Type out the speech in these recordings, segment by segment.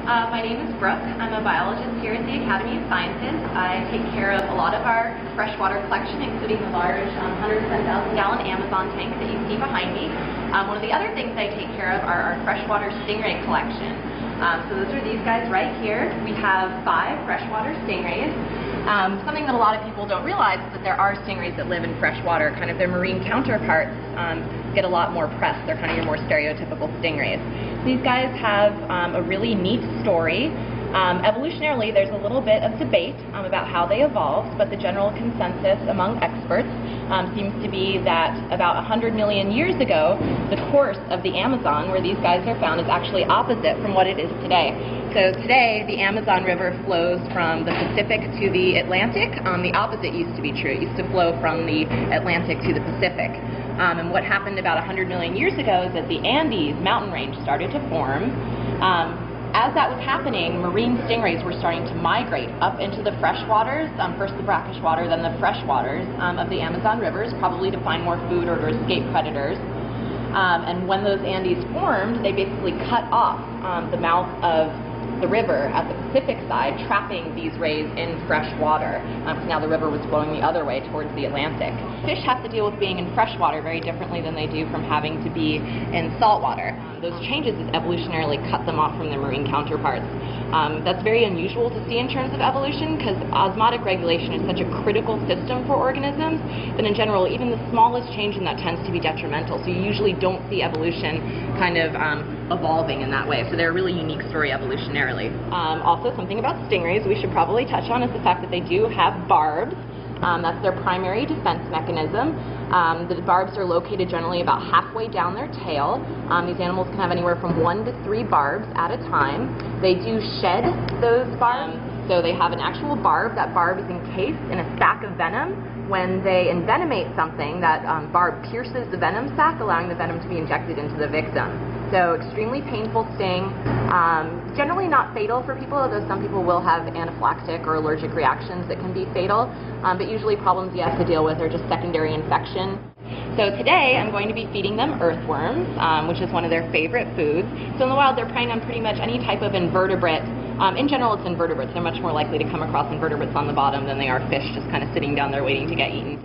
My name is Brooke. I'm a biologist here at the Academy of Sciences. I take care of a lot of our freshwater collection, including the large 110,000-gallon Amazon tank that you see behind me. One of the other things I take care of are our freshwater stingray collection. So those are these guys right here. We have 5 freshwater stingrays. Something that a lot of people don't realize is that there are stingrays that live in freshwater. Kind of their marine counterparts get a lot more press. They're kind of your more stereotypical stingrays. These guys have a really neat story. Evolutionarily, there's a little bit of debate about how they evolved, but the general consensus among experts seems to be that about 100 million years ago, the course of the Amazon, where these guys are found, is actually opposite from what it is today. So today, the Amazon River flows from the Pacific to the Atlantic. The opposite used to be true. It used to flow from the Atlantic to the Pacific. And what happened about 100 million years ago is that the Andes mountain range started to form. As that was happening, marine stingrays were starting to migrate up into the freshwaters, first the brackish water, then the freshwaters of the Amazon rivers, probably to find more food or to escape predators. And when those Andes formed, they basically cut off the mouth of the river at the Pacific side, trapping these rays in fresh water. So now the river was flowing the other way towards the Atlantic. Fish have to deal with being in fresh water very differently than they do from having to be in salt water. Those changes evolutionarily cut them off from their marine counterparts. That's very unusual to see in terms of evolution because osmotic regulation is such a critical system for organisms that in general even the smallest change in that tends to be detrimental. So you usually don't see evolution kind of evolving in that way. So they're a really unique story evolutionarily. Also, something about stingrays we should probably touch on is the fact that they do have barbs. That's their primary defense mechanism. The barbs are located generally about halfway down their tail. These animals can have anywhere from 1 to 3 barbs at a time. They do shed those barbs, so they have an actual barb. That barb is encased in a sac of venom. When they envenomate something, that barb pierces the venom sac, allowing the venom to be injected into the victim. So extremely painful sting, generally not fatal for people, although some people will have anaphylactic or allergic reactions that can be fatal, but usually problems you have to deal with are just secondary infection. So today I'm going to be feeding them earthworms, which is one of their favorite foods. So in the wild they're preying on pretty much any type of invertebrate. In general it's invertebrates. They're much more likely to come across invertebrates on the bottom than they are fish just kind of sitting down there waiting to get eaten.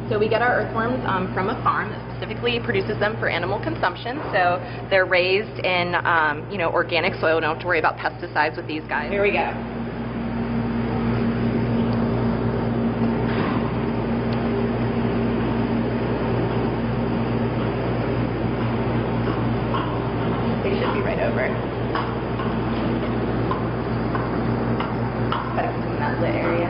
So we get our earthworms from a farm that specifically produces them for animal consumption. So they're raised in organic soil. Don't have to worry about pesticides with these guys. Here we go. They should be right over. Gotta keep them in that lit area.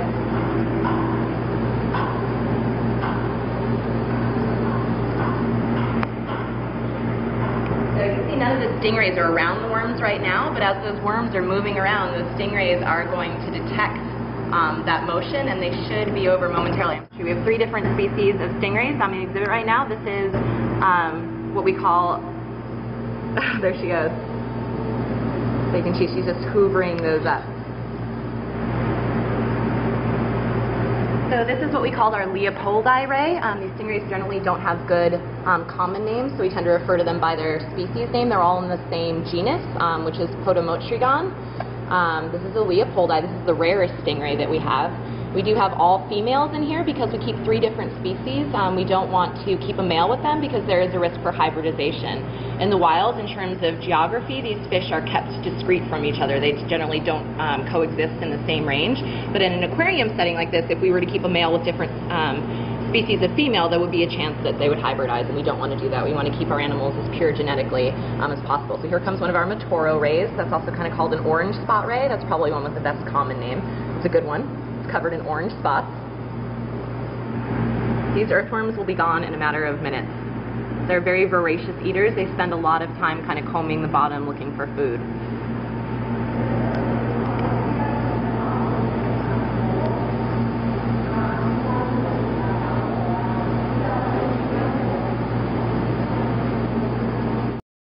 None of the stingrays are around the worms right now, but as those worms are moving around, those stingrays are going to detect that motion, and they should be over momentarily. We have 3 different species of stingrays on the exhibit right now. This is what we call, there she goes. So you can see she's just hoovering those up. So this is what we call our Leopoldi ray. These stingrays generally don't have good common names, so we tend to refer to them by their species name. They're all in the same genus, which is Potamotrygon. This is a Leopoldi. This is the rarest stingray that we have. We do have all females in here because we keep 3 different species. We don't want to keep a male with them because there is a risk for hybridization. In the wild, in terms of geography, these fish are kept discrete from each other. They generally don't coexist in the same range. But in an aquarium setting like this, if we were to keep a male with different species of female, there would be a chance that they would hybridize, and we don't want to do that. We want to keep our animals as pure genetically as possible. So here comes one of our Matoro rays. That's also kind of called an orange spot ray. That's probably one with the best common name. It's a good one. It's covered in orange spots. These earthworms will be gone in a matter of minutes. They're very voracious eaters. They spend a lot of time kind of combing the bottom looking for food.